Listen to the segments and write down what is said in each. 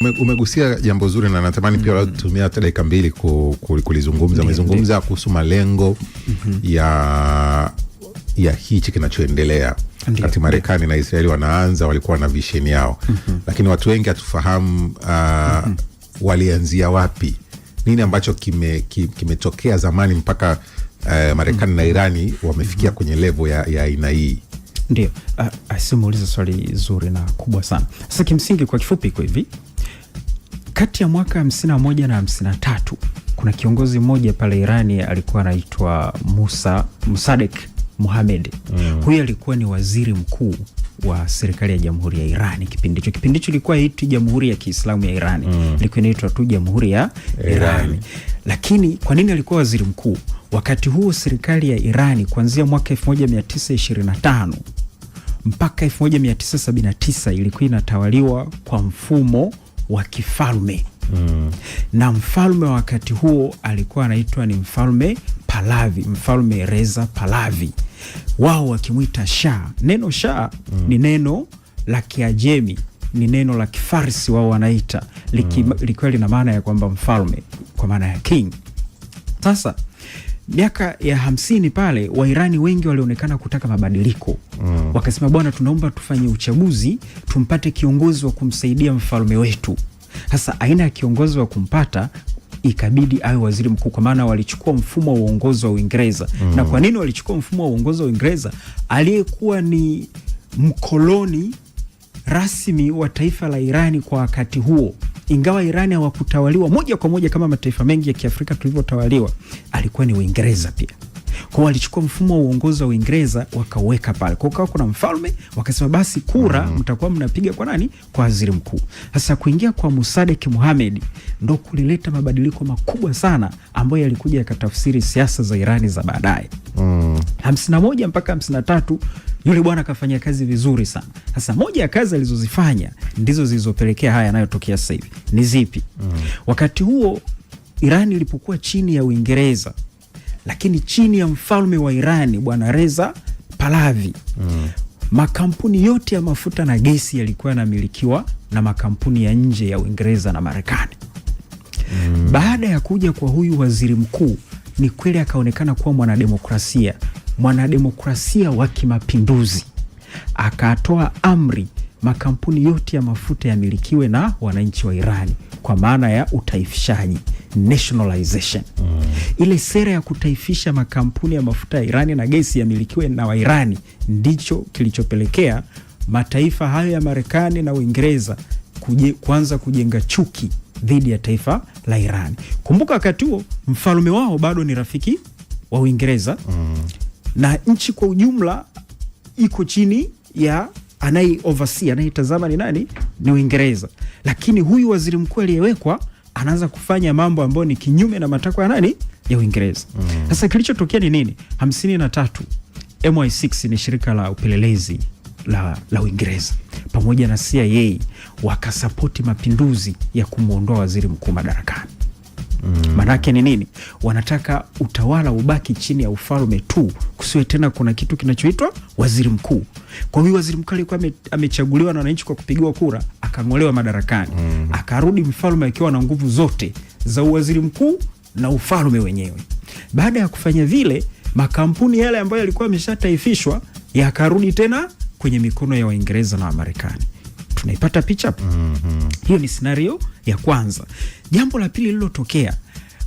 Umegusia jambo zuri na natamani pia tutumie hata dakika mbili kulizungumza. Umezungumza kuhusu malengo ya hichi kinachoendelea kati Marekani na Israeli. Walikuwa na vision yao, lakini watu wengi hatufahamu walianzia wapi, nini ambacho kimetokea zamani mpaka Marekani na Irani wamefikia kwenye level ya aina hii. Ndio, asimuuliza swali zuri na kubwa sana. Sasa kimsingi kwa kifupi iko hivi. Kati ya mwaka 51 na 53 kuna kiongozi mmoja pale Irani alikuwa anaitwa Mossadegh Mohamed. Huyu alikuwa ni waziri mkuu wa serikali ya Jamhuri ya Irani kipindi hicho. Kipindi hicho ilikuwa haitwi Jamhuri ya Kiislamu ya Irani. Ilikuwa inaitwa tu Jamhuri ya Irani. Lakini kwa nini alikuwa waziri mkuu? Wakati huo serikali ya Irani kuanzia mwaka 1925 mpaka 1979 ilikuwa inatawaliwa kwa mfumo wa kifalme. Na mfalme wa wakati huo alikuwa anaitwa ni mfalme Pahlavi, mfalme Reza Pahlavi. Wao wakimuita Shah. Neno Shah ni neno la Kiajemi, ni neno la Kifarsi wao wanaita, likiwa lina maana ya kwamba mfalme, kwa maana ya king. Sasa miaka ya 50 pale Wairani wengi walionekana kutaka mabadiliko. Wakasema bwana, tunaomba tufanye uchaguzi tumpate kiongozi wa kumsaidia mfalme wetu. Sasa aina ya kiongozi wa kumpata ikabidi awe waziri mkuu, kwa maana walichukua mfumo wa uongozi wa Uingereza. Na kwa nini walichukua mfumo wa uongozi wa Uingereza? Aliyekuwa ni mkoloni rasmi wa taifa la Irani kwa wakati huo, ingawa Irani hawakutawaliwa moja kwa moja kama mataifa mengi ya Kiafrika tulivyotawaliwa, alikuwa ni Uingereza pia. Kwa walichukua mfumo wa uongozi wa Uingereza wakaweka pale. Kwa kuna mfalme, wakasema basi kura mtakuwa mnapiga kwa nani? Kwa waziri mkuu. Sasa kuingia kwa Mossadegh Mohamed ndo kulileta mabadiliko makubwa sana ambayo yalikuja yakatafsiri siasa za Irani za baadaye. 51 mpaka 53 yule bwana akafanya kazi vizuri sana. Sasa moja ya kazi alizozifanya ndizo zilizopelekea haya yanayotokea sasa hivi. Ni zipi? Wakati huo Irani ilipokuwa chini ya Uingereza, lakini chini ya mfalme wa Irani bwana Reza Pahlavi, makampuni yote ya mafuta na gesi yalikuwa yanamilikiwa na makampuni ya nje ya Uingereza na Marekani. Baada ya kuja kwa huyu waziri mkuu, ni kweli akaonekana kuwa mwanademokrasia wa kimapinduzi. Akatoa amri makampuni yote ya mafuta yamilikiwe na wananchi wa Irani, kwa maana ya utaifishaji, nationalization. Ile sera ya kutaifisha makampuni ya mafuta ya Irani na gesi yamilikiwe na Wairani ndicho kilichopelekea mataifa hayo ya Marekani na Uingereza kuanza kujenga chuki dhidi ya taifa la Irani. Kumbuka wakati huo mfalme wao bado ni rafiki wa Uingereza, na nchi kwa ujumla iko chini ya anayetazama ni nani? Ni Uingereza. Lakini huyu waziri mkuu aliyewekwa anaanza kufanya mambo ambayo ni kinyume na matakwa ya nani? Ya Uingereza. Sasa kilichotokea ni nini? 53 MI6 ni shirika la upelelezi la Uingereza pamoja na CIA wakasapoti mapinduzi ya kumuondoa waziri mkuu madarakani. Manake ni nini? Wanataka utawala ubaki chini ya ufalme tu, kusiwe tena kuna kitu kinachoitwa waziri mkuu. Kwa hiyo waziri mkuu alikuwa amechaguliwa na wananchi kwa kupigiwa kura, akang'olewa madarakani. Akarudi mfalme akiwa na nguvu zote za waziri mkuu na ufalme wenyewe. Baada ya kufanya vile, makampuni yale ambayo yalikuwa yameshataifishwa yakarudi tena kwenye mikono ya Waingereza na Wamarekani. Tunaipata picha? Hiyo ni scenario ya kwanza. Jambo la pili lililotokea,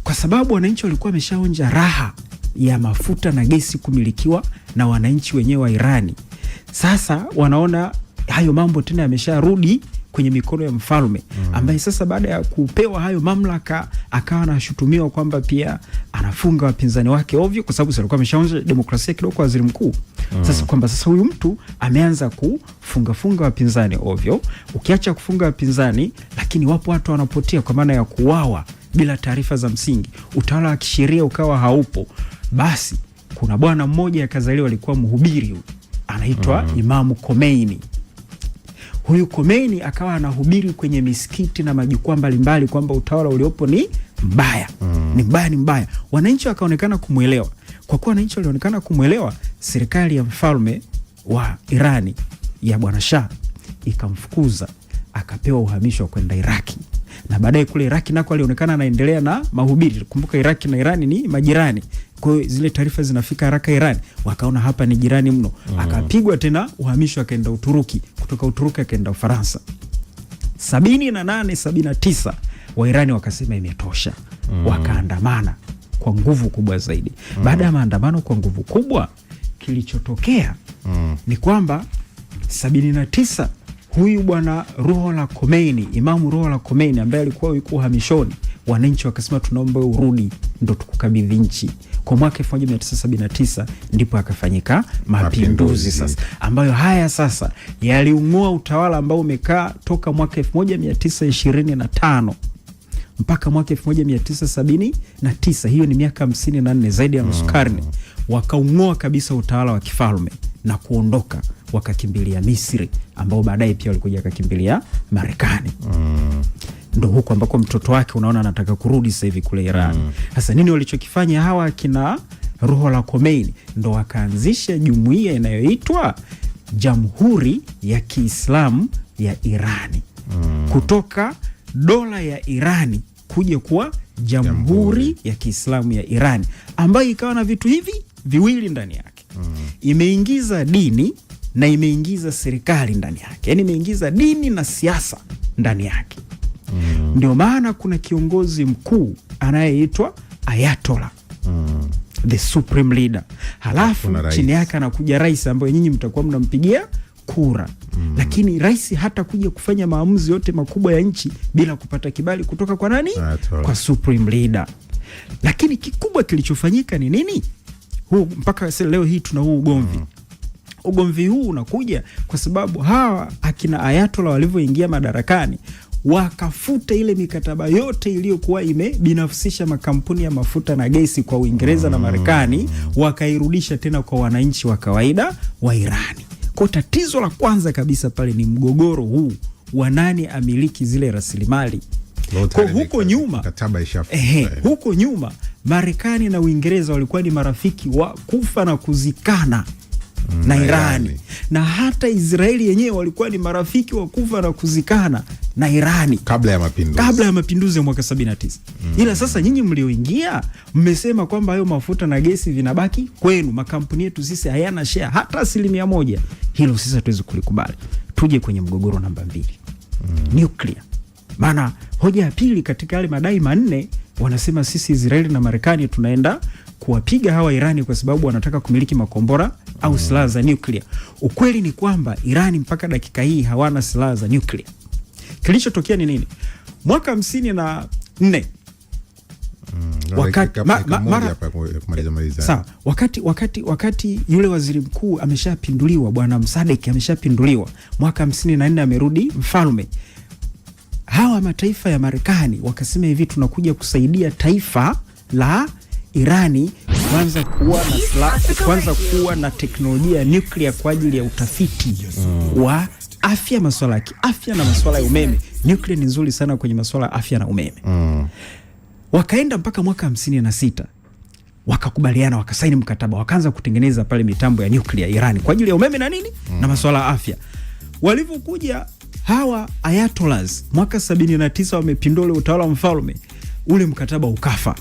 kwa sababu wananchi walikuwa wameshaonja raha ya mafuta na gesi kumilikiwa na wananchi wenyewe wa Irani. Sasa wanaona hayo mambo tena yamesharudi kwenye mikono ya mfalme, ambaye sasa baada ya kupewa hayo mamlaka akawa anashutumiwa kwamba pia anafunga wapinzani wake ovyo, kwa sababu alikuwa ameshaonja demokrasia kidogo kwa waziri mkuu. Sasa kwamba sasa huyu mtu ameanza kufunga wapinzani ovyo. Ukiacha kufunga wapinzani, lakini wapo watu wanapotea kwa maana ya kuuawa bila taarifa za msingi. Utawala wa kisheria ukawa haupo. Basi kuna bwana mmoja akazaliwa, alikuwa mhubiri huyu, anaitwa Imamu Khomeini. Huyu Khomeini akawa anahubiri kwenye misikiti na majukwaa mbalimbali kwamba utawala uliopo ni mbaya. Ni mbaya. Wananchi wakaonekana kumuelewa. Kwa kuwa wananchi walionekana kumuelewa, serikali ya mfalme wa Irani ya bwana Shah ikamfukuza akapewa uhamisho kwenda Iraki, na baadaye kule Iraki nako alionekana anaendelea na mahubiri. Kumbuka Iraki na Irani ni majirani, kwa hiyo zile taarifa zinafika haraka Irani, wakaona hapa ni jirani mno. Akapigwa tena uhamisho akaenda Uturuki, kutoka Uturuki akaenda Ufaransa. 78 79 Wairani wakasema imetosha, wakaandamana kwa nguvu kubwa zaidi. Baada ya maandamano kwa nguvu kubwa, kilichotokea ni kwamba 79 huyu bwana Ruhollah Khomeini, Imamu Ruhollah Khomeini ambaye alikuwa yuko uhamishoni, wananchi wakasema tunaomba urudi ndo tukukabidhi nchi. Kwa mwaka 1979 ndipo akafanyika mapinduzi sasa, ambayo haya sasa yaliung'oa utawala ambao umekaa toka mwaka 1925 mpaka mwaka 1979. Hiyo ni miaka 54, zaidi ya nusu karne. Wakaung'oa kabisa utawala wa kifalme na kuondoka, wakakimbilia Misri, ambao baadaye pia walikuja wakakimbilia Marekani. Ndo huko ambako mtoto wake unaona anataka kurudi sasa hivi kule Iran. Sasa nini walichokifanya hawa kina Ruhollah Khomeini? Ndo wakaanzisha jumuiya inayoitwa Jamhuri ya Kiislamu ya Irani. Kutoka dola ya Irani kuja kuwa Jamhuri ya Kiislamu ya Irani, ambayo ikawa na vitu hivi viwili ndani yake. Imeingiza dini na imeingiza serikali ndani yake, yani imeingiza dini na siasa ndani yake. Ndio maana kuna kiongozi mkuu anayeitwa Ayatollah, the supreme leader. Halafu chini yake anakuja rais ambaye nyinyi mtakuwa mnampigia kura. Lakini rais hata kuja kufanya maamuzi yote makubwa ya nchi bila kupata kibali kutoka kwa nani? Kwa supreme leader. Lakini kikubwa kilichofanyika ni nini? Mpaka leo hii tuna huu ugomvi. Ugomvi huu unakuja kwa sababu hawa akina Ayatollah walivyoingia madarakani, wakafuta ile mikataba yote iliyokuwa imebinafsisha makampuni ya mafuta na gesi kwa Uingereza na Marekani, wakairudisha tena kwa wananchi wa kawaida wa Irani. Kwa tatizo la kwanza kabisa pale ni mgogoro huu wa nani amiliki zile rasilimali. Kwa huko nyuma, huko nyuma Marekani na Uingereza walikuwa ni marafiki wa kufa na kuzikana na Irani. Na hata Israeli yenyewe walikuwa ni marafiki wa kufa na kuzikana na Irani kabla ya mapinduzi ya mwaka 79. Ila sasa nyinyi mlioingia mmesema kwamba hayo mafuta na gesi vinabaki kwenu, makampuni yetu sisi hayana share hata 1%. Hilo sisi hatuwezi kulikubali. Tuje kwenye mgogoro namba 2. Nuclear. Maana hoja ya pili katika yale madai manne, wanasema sisi Israeli na Marekani tunaenda kuwapiga hawa Irani kwa sababu wanataka kumiliki makombora au silaha za nuclear. Ukweli ni kwamba Irani mpaka dakika hii hawana silaha za nuclear. Kilichotokea ni nini? Mwaka 54 wakati yule waziri mkuu ameshapinduliwa, bwana Msaadek ameshapinduliwa, mwaka 54 amerudi mfalme. Hawa mataifa ya Marekani wakasema hivi, tunakuja kusaidia taifa la Irani kwanza kuwa na teknolojia ya nuclear kwa ajili ya utafiti wa afya, masuala ya kiafya na masuala ya umeme. Nuclear ni nzuri sana kwenye masuala ya afya na umeme. Wakaenda mpaka mwaka 56 wakakubaliana, wakasaini mkataba, wakaanza kutengeneza pale mitambo ya nuclear Irani kwa ajili ya umeme na nini na masuala ya afya. Walivyokuja hawa Ayatollahs mwaka 79 wamepindua utawala wa mfalme, ule mkataba ukafa.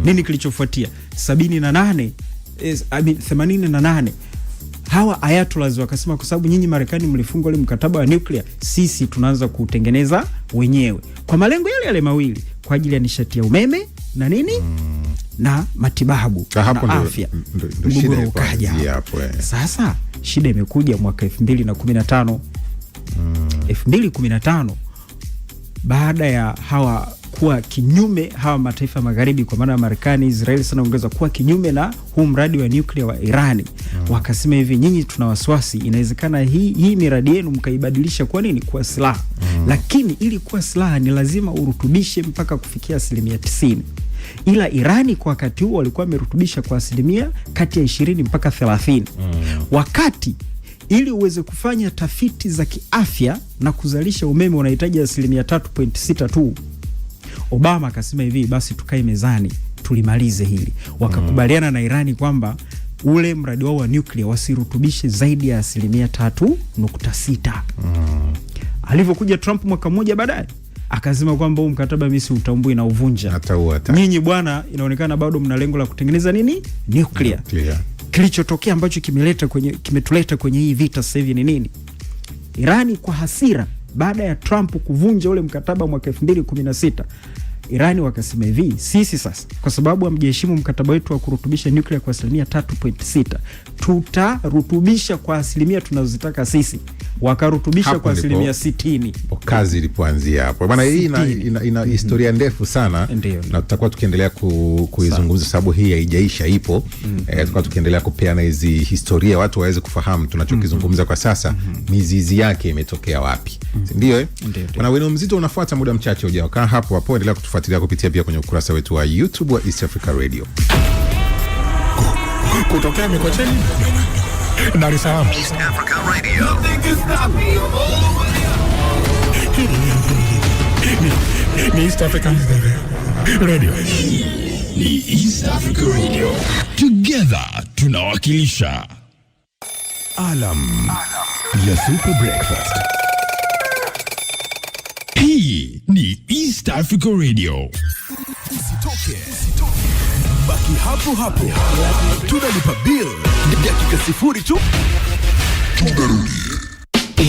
Nini kilichofuatia? 88 hawa Ayatollahs wakasema kwa sababu nyinyi Marekani mlifunga ule mkataba wa nuclear, sisi tunaanza kutengeneza wenyewe kwa malengo yale yale mawili, kwa ajili ya nishati ya umeme na nini na matibabu na afya. Mgogoro ukaja. Sasa shida imekuja mwaka 2015. 2015 baada ya hawa kuwa kinyume, hawa mataifa magharibi kwa maana ya Marekani, Israeli sana ongeza kuwa kinyume na huu mradi wa nuclear wa Irani. Wakasema hivi, nyinyi tuna wasiwasi, inawezekana hii miradi yenu mkaibadilisha kwa nini? Kwa silaha. Lakini ili kuwa silaha ni lazima urutubishe mpaka kufikia 90%. Ila Irani kwa wakati huo walikuwa wamerutubisha kwa asilimia kati ya 20 mpaka 30. Wakati ili uweze kufanya tafiti za kiafya na kuzalisha umeme unahitaji asilimia 3.6 tu. Obama akasema hivi, basi tukae mezani tulimalize hili. Wakakubaliana na Irani kwamba ule mradi wao wa nuclear wasirutubishe zaidi ya asilimia 3.6. Alivyokuja Trump mwaka mmoja baadaye akasema kwamba huu mkataba mimi siutambui na uvunja. Nyinyi bwana, inaonekana bado mna lengo la kutengeneza nini? Nuclear. Kilichotokea ambacho kimetuleta kwenye hii vita sasa hivi ni nini? Irani kwa hasira baada ya Trump kuvunja ule mkataba mwaka 2016, Irani wakasema hivi, sisi sasa kwa sababu hamjaheshimu mkataba wetu wa kurutubisha nuclear kwa 3.6, tutarutubisha kwa asilimia tunazozitaka sisi. Wakarutubisha hapo kwa 60%. Kazi ilipoanzia hapo. Bwana, hii ina historia ndefu sana. Na tutakuwa tukiendelea kuizungumza sababu hii haijaisha, ipo. Tutakuwa tukiendelea kupeana hizi historia watu waweze kufahamu tunachokizungumza kwa sasa mizizi yake imetokea wapi. Ndio Bwana, Wino Mzito unafuata muda mchache ujao. Kaa hapo endelea kutufuatilia kupitia pia kwenye ukurasa wetu wa YouTube wa East Africa Radio. Kutokea Mikocheni, Dar es Salaam. East Africa Radio. Ni East Africa Radio. Ni East Africa Radio. Together tunawakilisha Alam ya Super Breakfast. Hii ni East Africa Radio. Usitoke. Baki hapo. Tunalipa bill. Dakika 0 tu. Tunarudi.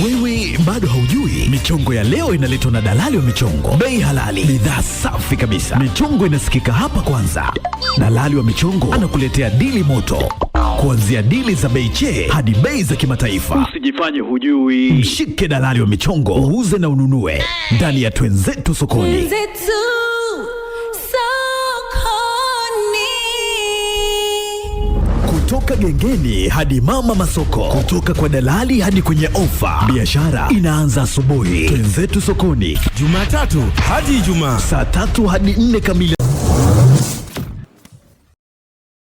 Wewe bado haujui, michongo ya leo inaletwa na dalali wa michongo. Bei halali, bidhaa safi kabisa. Michongo inasikika hapa kwanza. Dalali wa michongo anakuletea dili moto, kuanzia dili za bei che hadi bei za kimataifa. Usijifanye hujui. Mshike dalali wa michongo, uuze na ununue ndani ya Twenzetu Sokoni. Kutoka gengeni hadi mama masoko, kutoka kwa dalali hadi kwenye ofa, biashara inaanza asubuhi. Twenzetu Sokoni, Jumatatu hadi Ijumaa saa 3 hadi 4 kamili.